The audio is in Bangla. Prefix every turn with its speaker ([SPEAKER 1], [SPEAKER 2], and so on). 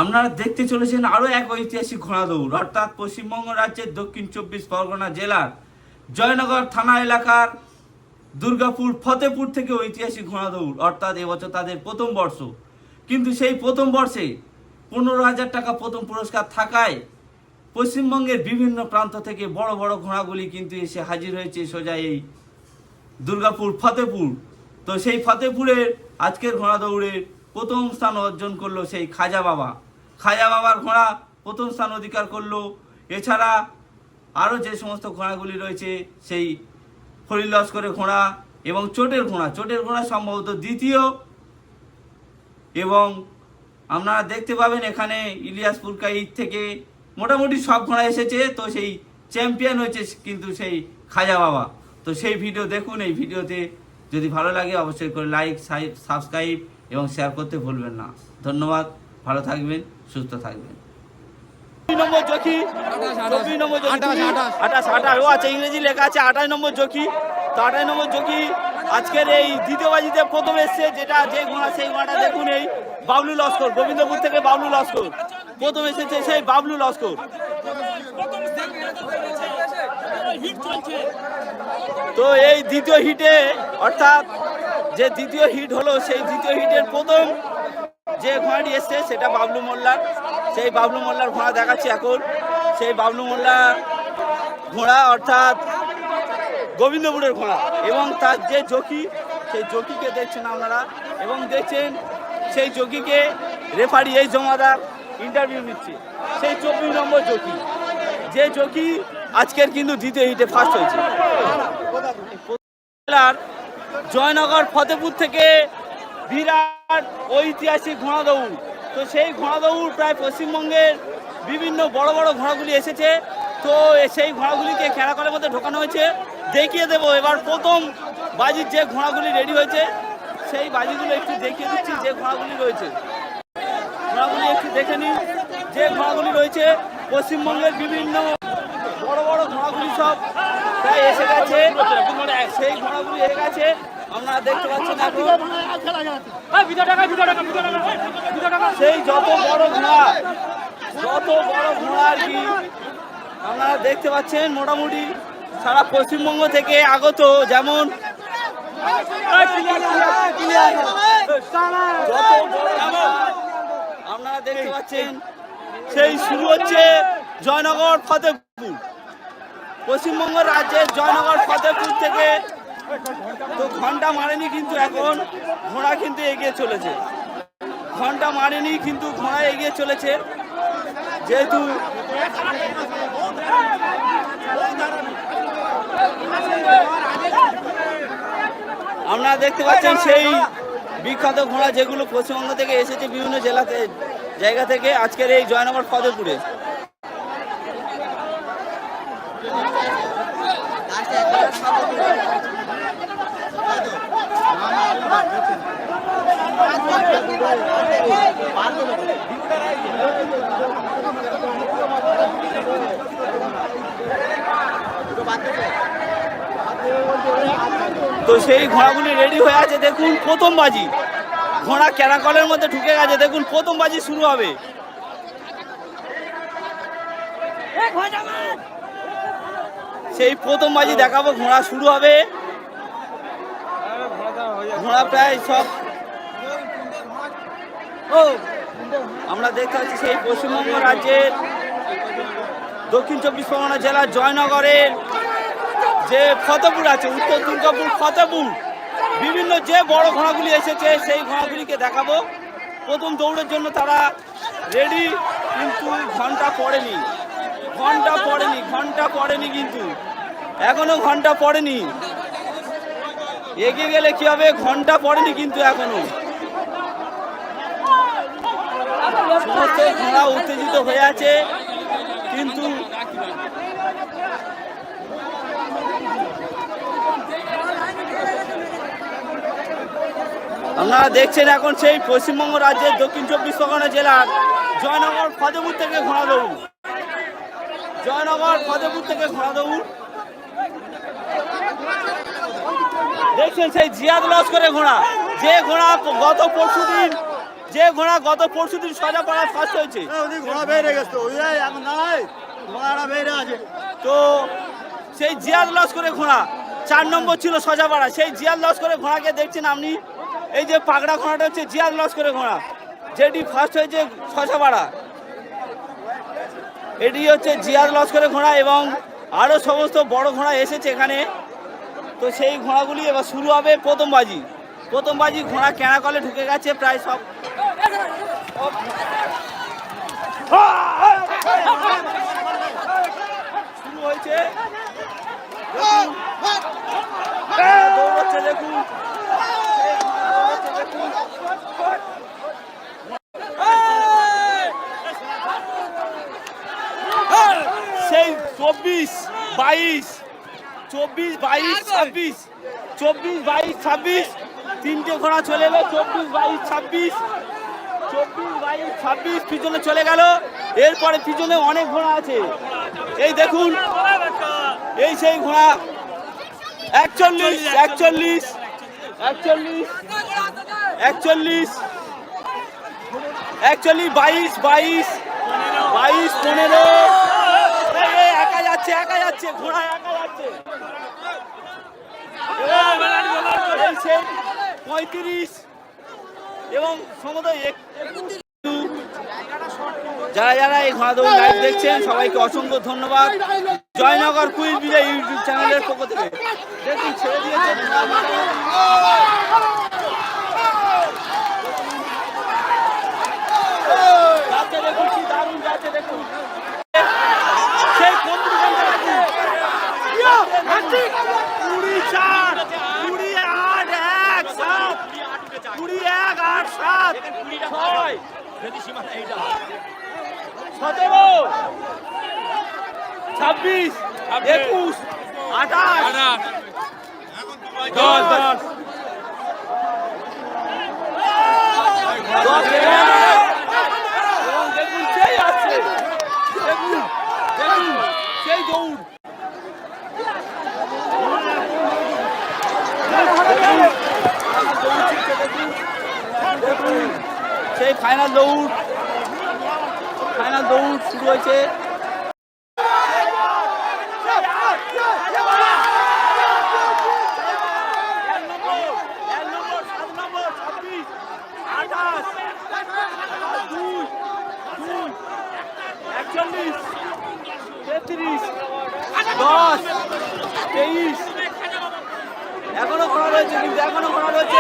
[SPEAKER 1] আপনারা দেখতে চলেছেন আরো এক ঐতিহাসিক ঘোড়া দৌড়, অর্থাৎ পশ্চিমবঙ্গ রাজ্যের দক্ষিণ 24 পরগনা জেলার জয়নগর থানা এলাকার দুর্গাপুর ফতেপুর থেকে ঐতিহাসিক ঘোড়া দৌড়, অর্থাৎ এবছর তাদের প্রথম বর্ষ। কিন্তু সেই প্রথম বর্ষে 15,000 টাকা প্রথম পুরস্কার থাকায় পশ্চিমবঙ্গের বিভিন্ন প্রান্ত থেকে বড় বড় ঘোড়াগুলি কিন্তু এসে হাজির হয়েছে সোজা এই দুর্গাপুর ফতেপুর। তো সেই ফতেপুরের আজকের ঘোড়া দৌড়ে প্রথম স্থান অর্জন করলো সেই খাজা বাবার ঘোড়া প্রথম স্থান অধিকার করলো। এছাড়া আরও যে সমস্ত ঘোড়াগুলি রয়েছে সেই হরি লস্করের ঘোড়া এবং চোটের ঘোড়া সম্ভবত দ্বিতীয়। এবং আপনারা দেখতে পাবেন এখানে ইলিয়াসপুর কাইদ থেকে মোটামুটি সব ঘোড়া এসেছে। তো সেই চ্যাম্পিয়ন হয়েছে কিন্তু সেই খাজা বাবা। তো সেই ভিডিও দেখুন। এই ভিডিওতে যদি ভালো লাগে অবশ্যই করে লাইক, সাবস্ক্রাইব এবং শেয়ার করতে ভুলবেন না। ধন্যবাদ, ভালো থাকবেন, সুস্থ থাকবেন। ইংরেজি লেখা আছে 28 নম্বর জকি। তো 28 নম্বর জকি আজকের এই দ্বিতীয় বাজিতে প্রথম এসছে, যেটা যে ঘোড়া সেই ঘোড়াটা দেখুন, এই বাবলু লস্কর, গোবিন্দপুর থেকে বাবলু লস্কর প্রথম এসেছে। সেই বাবলু লস্কর তো এই দ্বিতীয় হিটে, অর্থাৎ যে দ্বিতীয় হিট হলো সেই দ্বিতীয় হিটের প্রথম যে ঘোড়াটি এসছে সেটা বাবলু মোল্লার। সেই বাবলু মোল্লার ঘোড়া দেখাচ্ছি এখন। সেই বাবলু মোল্লা ঘোড়া অর্থাৎ গোবিন্দপুরের ঘোড়া, এবং তার যে জকি সেই জকিকে দেখছেন আপনারা, এবং দেখছেন সেই জকিকে রেফারি এই জমাদার ইন্টারভিউ নিচ্ছে। সেই 24 নম্বর জকি, যে জকি আজকের কিন্তু দ্বিতীয় হিটে ফার্স্ট হয়েছে। জয়নগর ফতেপুর থেকে বিরাট ঐতিহাসিক ঘোড়া দৌড়। তো সেই ঘোড়া দৌড় প্রায় পশ্চিমবঙ্গের বিভিন্ন বড় বড় ঘোড়াগুলি এসেছে। তো সেই ঘোড়াগুলিকে খেলাঘরের মধ্যে ঢোকানো হয়েছে। দেখিয়ে দেবো এবার প্রথম বাজির যে ঘোড়াগুলি রেডি হয়েছে সেই বাজিগুলো একটু দেখিয়ে দিচ্ছি। যে ঘোড়াগুলি রয়েছে ঘোড়াগুলি একটু দেখে নিন। যে ঘোড়াগুলি রয়েছে পশ্চিমবঙ্গের বিভিন্ন বড় বড় ঘোড়াগুলি সব প্রায় এসে গেছে। সেই ঘোড়াগুলি এসে গেছে, আপনারা দেখতে পাচ্ছেন এখন। সেই যত বড় ঘোড়া আর কি আপনারা দেখতে পাচ্ছেন, মোটামুটি সারা পশ্চিমবঙ্গ থেকে আগত। যেমন আপনারা দেখতে পাচ্ছেন, সেই শুরু হচ্ছে জয়নগর ফতেপুর, পশ্চিমবঙ্গ রাজ্যের জয়নগর ফতেপুর থেকে। তো ঘন্টা মারেনি কিন্তু এখন ঘোড়া কিন্তু এগিয়ে চলেছে। ঘন্টা মারেনি কিন্তু ঘোড়া এগিয়ে চলেছে, যেহেতু আপনারা দেখতে পাচ্ছেন সেই বিখ্যাত ঘোড়া যেগুলো পশ্চিমবঙ্গ থেকে এসেছে বিভিন্ন জায়গা থেকে আজকের এই জয়নগর ফতেপুরে। তো সেই ঘোড়াগুলি রেডি হয়ে আছে। দেখুন প্রথম বাজি, ঘোড়া ক্যারাকলের মধ্যে ঢুকে গেছে। দেখুন প্রথম বাজি শুরু হবে। সেই প্রথম বাজি দেখাবো, ঘোড়া শুরু হবে। ঘোড়া প্রায় সব আমরা দেখতে পাচ্ছি সেই পশ্চিমবঙ্গ রাজ্যের দক্ষিণ 24 পরগনা জেলার জয়নগরের যে ফতেপুর আছে, উত্তর দুর্গাপুর ফতেপুর, বিভিন্ন যে বড় ঘোড়াগুলি এসেছে সেই ঘোড়াগুলিকে দেখাবো। প্রথম দৌড়ের জন্য তারা রেডি, কিন্তু ঘন্টা পড়েনি কিন্তু এখনো ঘন্টা পড়েনি। এগিয়ে গেলে কি হবে, ঘন্টা পড়েনি কিন্তু এখনো। সমস্ত ঘোড়া উত্তেজিত হয়ে আছে, কিন্তু আপনারা দেখছেন এখন সেই পশ্চিমবঙ্গ রাজ্যের দক্ষিণ 24 পরগনা জেলার জয়নগর ফতেপুর থেকে ঘোড়া দৌড়। দেখছেন সেই জিয়াদ লস্করের ঘোড়া। যে ঘোড়া গত পরশুদিন সজাপাড়া ফার্স্ট হয়েছে,
[SPEAKER 2] ঘোড়া বেড়ে গেছে এখন নাই, ঘোড়াটা বেড়ে আছে।
[SPEAKER 1] তো সেই জিয়াদ লস্করের ঘোড়া 4 নম্বর ছিল সজাপাড়া, সেই জিয়াদ লস্করের ঘোড়াকে দেখছেন আপনি। এই যে পাগড়া ঘোড়াটা হচ্ছে জিয়াদ লস্করের ঘোড়া, যেটি ফার্স্ট হয়েছে সজাপাড়া। এটি হচ্ছে জিয়াদ লস্করের ঘোড়া এবং আরও সমস্ত বড় ঘোড়া এসেছে এখানে। তো সেই ঘোড়াগুলি এবার শুরু হবে প্রথম বাজি ঘোড়া কেনাকলে ঢুকে গেছে প্রায় সব। শুরু হয়েছে, দৌড়চ্ছে দেখুন, সেই 24, 22, 26 তিনটে ঘোড়া চলে এলো। 24, 22, 26 পিছনে চলে গেল। এরপরে পিছনে অনেক ঘোড়া আছে, এই দেখুন, এই সেই ঘোড়া 41, 22, 15। একা যাচ্ছে ঘোড়া, একা যাচ্ছে। 35 এবং সম্ভবত যারা এই ঘোড়া দৌড় লাইভ দেখছেন সবাইকে অসংখ্য ধন্যবাদ। জয়নগর কুইজ বিজয় ইউটিউব চ্যানেলের পক্ষ থেকে দেখুন ছেড়ে দিয়েছে। দেখুন কি দারুণ যাচ্ছে, দেখুন সেই কম্পিটিশনটা দেখুন। 20, 8, 1, 7, 21, 8, 7, 6, 17, 26, 21, 28, 10, 10 এবং দেখুন সেই আছে, দেখুন সেই দৌড়, সেই ফাইনাল দৌড় শুরু হয়েছে। এখনো ঘোড়া রয়েছে, কিন্তু এখনো ঘোড়া রয়েছে।